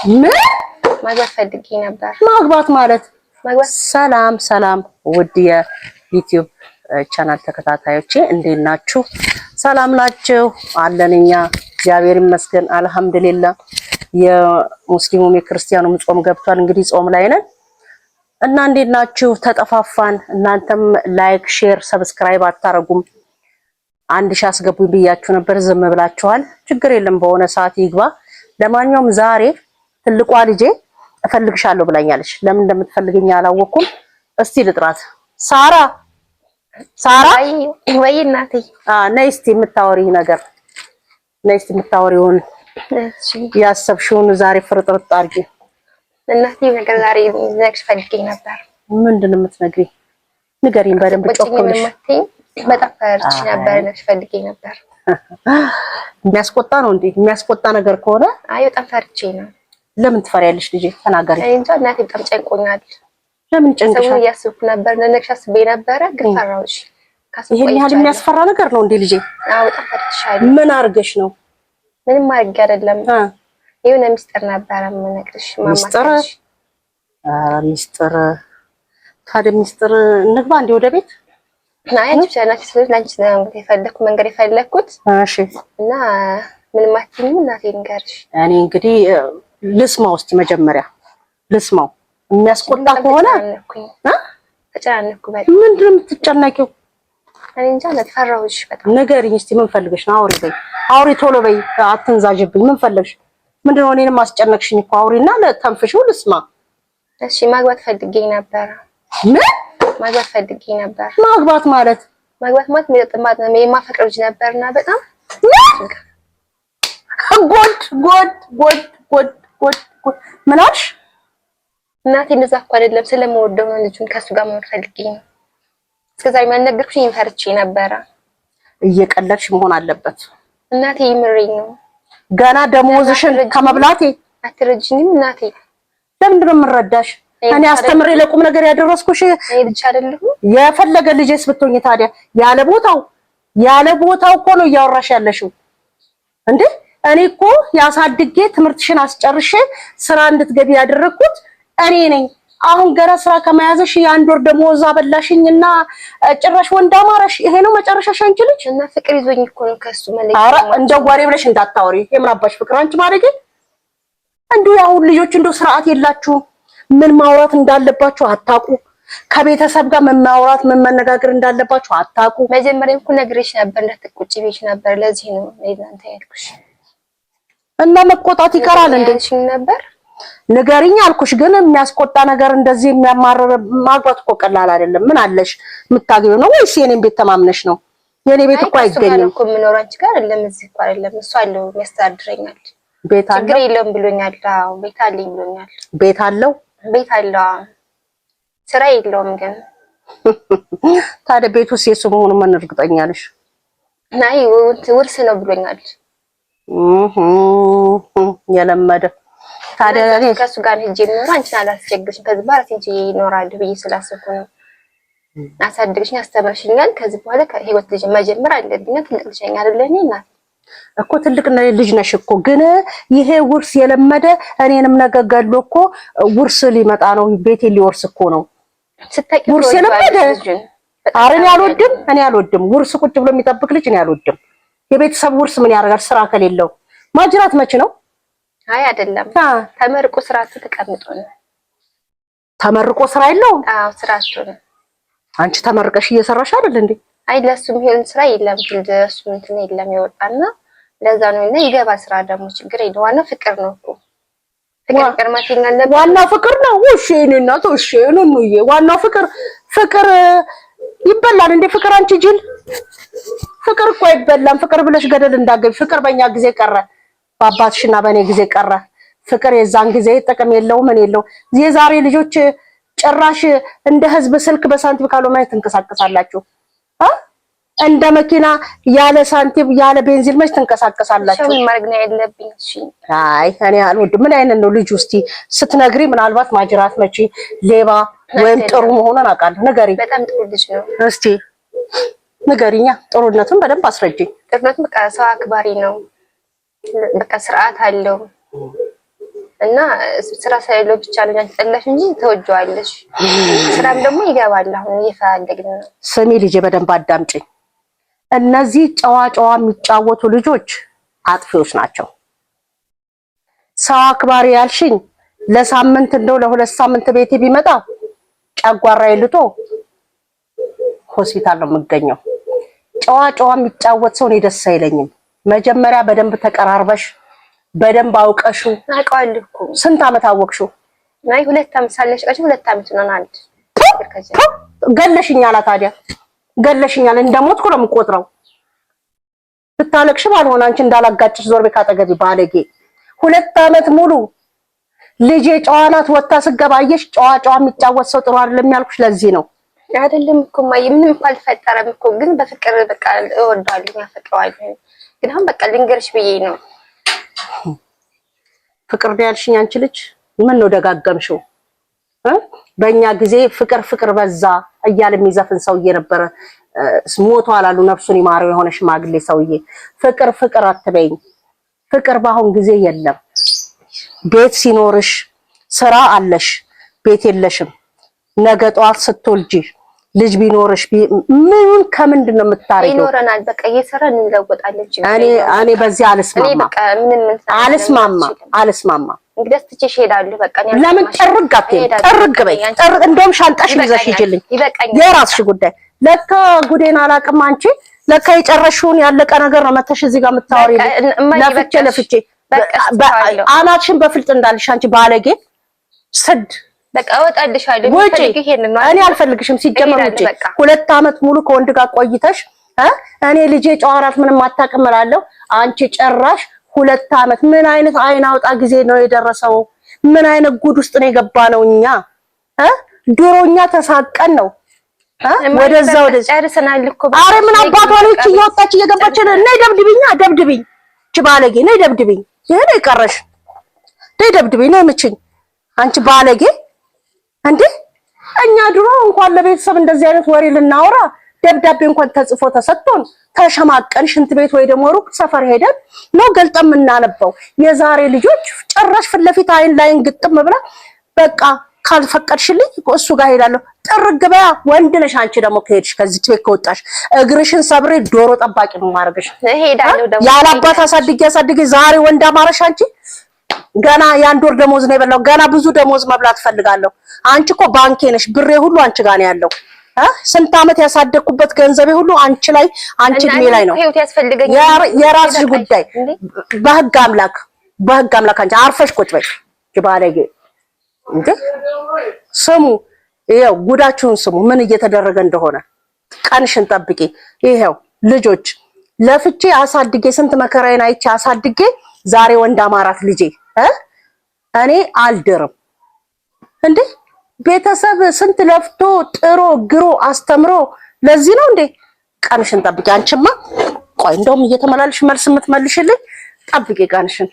ምን ማግባት ፈልጌ ነበር። ማግባት ማለት ማግባት ሰላም ውድ የዩቲዩብ ቻናል ተከታታዮቼ እንዴት ናችሁ? ሰላም ናችሁ? አለንኛ እግዚአብሔር ይመስገን አልহামዱሊላህ። የሙስሊሙም የክርስቲያኑም ጾም ገብቷል። እንግዲህ ጾም ላይ ነን እና እንዴት ናችሁ? ተጠፋፋን። እናንተም ላይክ፣ ሼር፣ ሰብስክራይብ አታረጉም። 1000 አስገቡኝ ብያችሁ ነበር፣ ዝም ብላችኋል። ችግር የለም በሆነ ሰዓት ይግባ። ለማንኛውም ዛሬ ትልቋ ልጄ እፈልግሻለሁ ብላኛለች። ለምን እንደምትፈልገኝ አላወኩም። እስቲ ልጥራት። ሳራ ወይ እናቴ ነይ እስቲ የምታወሪ ነገር ነይ እስቲ የምታወሪውን ያሰብሽውን ዛሬ ፍርጥርጥ አድርጊ። እናቴ ነገር ዛሬ ልነግርሽ ፈልጌ ነበር። ምንድን ነው የምትነግሪኝ? ንገሪኝ በደንብ ጮክ ብለሽ። በጣም ፈርቼ ነበር፣ ልነግርሽ ፈልጌ ነበር። የሚያስቆጣ ነው እንዴ? የሚያስቆጣ ነገር ከሆነ አይ በጣም ፈርቼ ነው። ለምን ትፈሪያለሽ ልጄ? ተናገሪ። አይ እንጃ እናቴ በጣም ጨንቆኛል። ለምን ጨንቀሻል? ሰው ያስብኩ ነበር፣ ልነግርሽ አስቤ ነበር ግን ፈራሁሽ። ይሄን ያህል የሚያስፈራ ነገር ነው እንዴ ልጄ? አዎ በጣም ፈርቻለሁ። ምን አርገሽ ነው? ምንም አድርጌ አይደለም። የሆነ ሚስጥር ነበር የምነግርሽ። ሚስጥር? ሚስጥር ታዲያ ሚስጥር እንግባ እንዴ ወደ ቤት? አይ አንቺ ቻናል ስለላንቺ ነው የፈለኩት መንገድ የፈለኩት። እሺ እና ምንም አትይኝም እናቴ ንገርሽ። እኔ እንግዲህ ልስማው እስቲ መጀመሪያ ልስማው። የሚያስቆጣ ከሆነ ተጨናነኩ። ምንድን ነው የምትጨነቂው? እኔ እንጃ ፈራሁሽ በጣም። ንገሪኝ እስቲ ምን ፈልገሽ ነው? አውሪ በይ፣ አውሪ ቶሎ በይ፣ አትንዛዥብኝ። ምን ፈልገሽ? ምንድን ነው እኔንም አስጨነቅሽኝ እኮ። አውሪና ለተንፍሽው ልስማ። እሺ ማግባት ፈልጌ ነበር። ምን ማግባት ፈልጌ ነበር? ማግባት ማለት የሚጠጥማት ነው። የማፈቅረው ልጅ ነበርና በጣም ጎድ ምን አልሽ? እናቴ እንደዛ እኮ አይደለም፣ ስለምወደው ነው ልጁን ከሱ ጋር መሆን ፈልጌ ነው። እስከዛሬ ማልነገርኩሽኝ ፈርቼ ነበረ። እየቀለድሽ መሆን አለበት እናቴ። ይምሬኝ ነው። ገና ደሞዝሽን ከመብላቴ አትረጂኝም እናቴ? ለምንድን ነው የምረዳሽ? እኔ አስተምሬ ለቁም ነገር ያደረስኩሽ ልጅ አይደለሁ? የፈለገ ልጅስ ብትሆኚ ታዲያ ያለ ቦታው እኮ ነው እያወራሽ ያለሽው እንዴ? እኔ እኮ ያሳድጌ ትምህርትሽን አስጨርሼ ስራ እንድትገቢ ያደረኩት እኔ ነኝ። አሁን ገና ስራ ከመያዝሽ የአንድ ወር ደሞዝ አበላሽኝና ጭራሽ ወንድ አማረሽ። ይሄ ነው መጨረሻሽ አንቺ ልጅ? እና ፍቅር ይዞኝ እኮ ነው ከሱ ማለት። ኧረ እንደው ወሬ ብለሽ እንዳታወሪ። የምን አባሽ ፍቅር አንቺ ማለቴ? እንደው ያሁን ልጆች እንደው ስርዓት የላችሁም። ምን ማውራት እንዳለባችሁ አታውቁ። ከቤተሰብ ጋር ምን ማውራት ምን መነጋገር እንዳለባችሁ አታውቁ። መጀመሪያ እኮ ነግሬሽ ነበር እንዳትቆጪ ብዬሽ ነበር። ለዚህ ነው እናንተ ያልኩሽ። እና መቆጣት ይቀራል እንዴ? ነበር ንገሪኝ አልኩሽ። ግን የሚያስቆጣ ነገር እንደዚህ የሚያማርር ማግባት እኮ ቀላል አይደለም። ምን አለሽ የምታገኙ ነው ወይስ የኔን ቤት ተማምነሽ ነው? የኔ ቤት እኮ አይገኝም እኮ የምኖር አንቺ ጋር አይደለም። እዚህ እኮ አይደለም። እሱ አለው የሚያስተዳድረኛል። ቤት አለው? ችግር የለውም ብሎኛል። አዎ ቤት አለኝ ብሎኛል። ቤት አለው? ቤት አለው። ስራ የለውም ግን። ታዲያ ቤቱ የሱ መሆኑ ምን እርግጠኛ ነሽ? ናይ ውርስ ነው ብሎኛል። የለመደ ታዲያ እኔ ከሱ ጋር ሄጄ ነው አንቺን አላስቸግርሽም። ከዚህ በኋላ ሄጄ ይኖራል ብዬ ስላሰብኩ ነው። አሳድግሽኝ አስተምርሽኛል። ከዚህ በኋላ ከህይወት ልጅ መጀመር አለብኝ። ትልቅ ልጅ ነኝ አይደል? እኔ እናት እኮ ትልቅ ልጅ ነሽ እኮ። ግን ይሄ ውርስ የለመደ እኔንም ነገ ገሎ እኮ ውርስ ሊመጣ ነው። ቤቴን ሊወርስ እኮ ነው። ውርስ የለመደ ኧረ እኔ አልወድም። ውርስ ቁጭ ብሎ የሚጠብቅ ልጅ እኔ አልወድም። የቤተሰብ ውርስ ምን ያደርጋል? ስራ ከሌለው ማጅራት መች ነው? አይ አይደለም፣ ተመርቆ ስራቱ ተቀምጦ ነው። ተመርቆ ስራ የለውም? አዎ ስራቱ ነው። አንቺ ተመርቀሽ እየሰራሽ አይደል እንዴ? አይ ለሱም ይሄን ስራ የለም ለሱ እንትን የለም ይወጣና ለዛ ነው እና ይገባ ስራ ደግሞ ችግር የለም። ዋናው ፍቅር ነው እኮ ፍቅር ማቲና ለባ ዋናው ፍቅር ነው። እሺ እኔና እሺ ነውዬ ዋናው ፍቅር ይበላል እንዴ? ፍቅር አንቺ ጅል ፍቅር እኮ አይበላም። ፍቅር ብለሽ ገደል እንዳገቢ። ፍቅር በእኛ ጊዜ ቀረ፣ በአባትሽና በእኔ ጊዜ ቀረ። ፍቅር የዛን ጊዜ ጥቅም የለውም ምን የለው። የዛሬ ልጆች ጭራሽ እንደ ህዝብ ስልክ በሳንቲም ካልሆነ ትንቀሳቀሳላችሁ። እንደ መኪና ያለ ሳንቲም ያለ ቤንዚን መች ትንቀሳቀሳላችሁ? ምን ማድረግ ነው ያለብኝ? እሺ አይ እኔ አልወድም። ምን አይነት ነው ልጅ ውስጥ ስትነግሪ ምናልባት ማጅራት መቺ ሌባ ወይም ጥሩ መሆኑን አውቃለሁ። ንገሪ። በጣም ጥሩ ልጅ ነው። እስቲ ንገሪኛ። ጥሩነቱን በደንብ አስረጂኝ። ጥሩነቱ በቃ ሰው አክባሪ ነው። በቃ ስርዓት አለው። እና ስራ ሳይለው ብቻ ነው አንቺ ጠላሽ እንጂ ተወጇዋለሽ። ስራም ደግሞ ይገባል። አሁን እየፈለግን ነው። ስሚ ልጄ በደንብ አዳምጪኝ። እነዚህ ጨዋ የሚጫወቱ ልጆች አጥፊዎች ናቸው። ሰው አክባሪ ያልሽኝ ለሳምንት እንደው ለሁለት ሳምንት ቤቴ ቢመጣ ጨጓራ ይልጦ ሆስፒታል ነው የምገኘው። ጨዋ የሚጫወት ሰው እኔ ደስ አይለኝም። መጀመሪያ በደንብ ተቀራርበሽ በደንብ አውቀሹ። አውቀዋለሁ እኮ። ስንት አመት አወቅሹ? ናይ 2 አመት ሳለሽ ቀጭ 2 አመት ነው አንድ ገለሽኛላ። ታዲያ ገለሽኛል። እንደሞትኩ ነው የምቆጥረው። ብታለቅሽ ባልሆነ አንቺ እንዳላጋጭሽ ዞር ቤት አጠገቢ ባለጌ። 2 አመት ሙሉ ልጄ ጨዋናት ወጣ ስገባየሽ ጨዋ የሚጫወት ሰው ጥሩ አይደለም ያልኩሽ ለዚህ ነው። አይደለም እኮ ማይ ምንም አልፈጠረም እኮ ግን በፍቅር በቃ እወዳለሁ ያፈቅረዋለሁ። ግን አሁን በቃ ልንገርሽ ብዬ ነው። ፍቅር ነው ያልሽኝ አንቺ ልጅ ምን ነው ደጋገምሽው? በእኛ ጊዜ ፍቅር በዛ እያለ የሚዘፍን ሰውዬ ነበረ። ሞቷል አሉ ነፍሱን ይማረው የሆነ ሽማግሌ ሰውዬ። ፍቅር አትበይኝ። ፍቅር በአሁን ጊዜ የለም። ቤት ሲኖርሽ ስራ አለሽ፣ ቤት የለሽም። ነገ ጧት ስትወልጂ ልጅ ቢኖርሽ ምን ከምንድን ነው የምታረጊው? ይኖረናል በቃ እየሰራን እንለወጣለን። እኔ በዚህ አልስማማ። እንግዲህ ትቼሽ እሄዳለሁ በቃ። ለምን ጥርግ በይ። እንደውም ሻንጣሽ ይዘሽ ሂጂልኝ። የራስሽ ጉዳይ። ለካ ጉዴን አላውቅም። አንቺ ለካ የጨረሽውን ያለቀ ነገር ነው መተሽ እዚህ ጋር የምታወሪልኝ። ለፍቼ አናትሽን በፍልጥ እንዳልሽ አንቺ ባለጌ ስድ በቃ እወጣልሻለሁ። እኔ አልፈልግሽም ሲጀመር ውጪ። 2 አመት ሙሉ ከወንድ ጋር ቆይተሽ እኔ ልጄ ጨዋራት ምንም አታውቅም እላለሁ። አንቺ ጨራሽ 2 አመት። ምን አይነት አይን አውጣ ጊዜ ነው የደረሰው? ምን አይነት ጉድ ውስጥ ነው የገባነው እኛ? ድሮኛ ተሳቀን ነው ወደዛው ጨርሰናል እኮ። አረ ምን አባቷ ነው እቺ እየወጣች እየገባች ነው? ነይ ደብድብኝ እቺ ባለጌ ነይ ደብድብኝ። ይሄ ነው የቀረሽ። ነይ ደብድብኝ ነው የምችኝ አንቺ ባለጌ። እንዴ እኛ ድሮ እንኳን ለቤተሰብ እንደዚህ አይነት ወሬ ልናወራ ደብዳቤ እንኳን ተጽፎ ተሰጥቶን ተሸማቀን ሽንት ቤት ወይ ደግሞ ሩቅ ሰፈር ሄደን ነው ገልጠን የምናነበው። የዛሬ ልጆች ጭራሽ ፊት ለፊት አይን ላይን ግጥም ብላ በቃ ካልፈቀድሽልኝ እሱ ጋር ሄዳለሁ። ጥርግ በያ። ወንድ ነሽ አንቺ ደግሞ ከሄድሽ ከዚህ ቤት ከወጣሽ እግርሽን ሰብሬ ዶሮ ጠባቂ ነው ማረግሽ። ሄዳለሁ ደግሞ ያለ አባት አሳድጌ ዛሬ ወንድ አማረሽ አንቺ። ገና ያን ዶር ደሞዝ ነው የበላው። ገና ብዙ ደሞዝ መብላት ፈልጋለሁ። አንቺ እኮ ባንኬ ነሽ። ብሬ ሁሉ አንቺ ጋር ነው ያለው። ስንት አመት ያሳደግኩበት ገንዘቤ ሁሉ አንቺ እድሜ ላይ ነው። የራስሽ ጉዳይ። በህግ አምላክ አንቺ አርፈሽ ቁጭ በይ ባለጌ። እንዴ ስሙ፣ ይሄው ጉዳችሁን ስሙ ምን እየተደረገ እንደሆነ። ቀንሽን ጠብቂ። ይሄው ልጆች ለፍቼ አሳድጌ ስንት መከራዬን አይቼ አሳድጌ ዛሬ ወንድ አማራት ልጄ እኔ አልድርም። እንዴ ቤተሰብ ስንት ለፍቶ ጥሮ ግሮ አስተምሮ ለዚህ ነው እንዴ? ቀንሽን ጠብቂ። አንቺማ ቆይ እንደውም እየተመላለሽ መልስ የምትመልሽልኝ ጠብቂ ቀንሽን።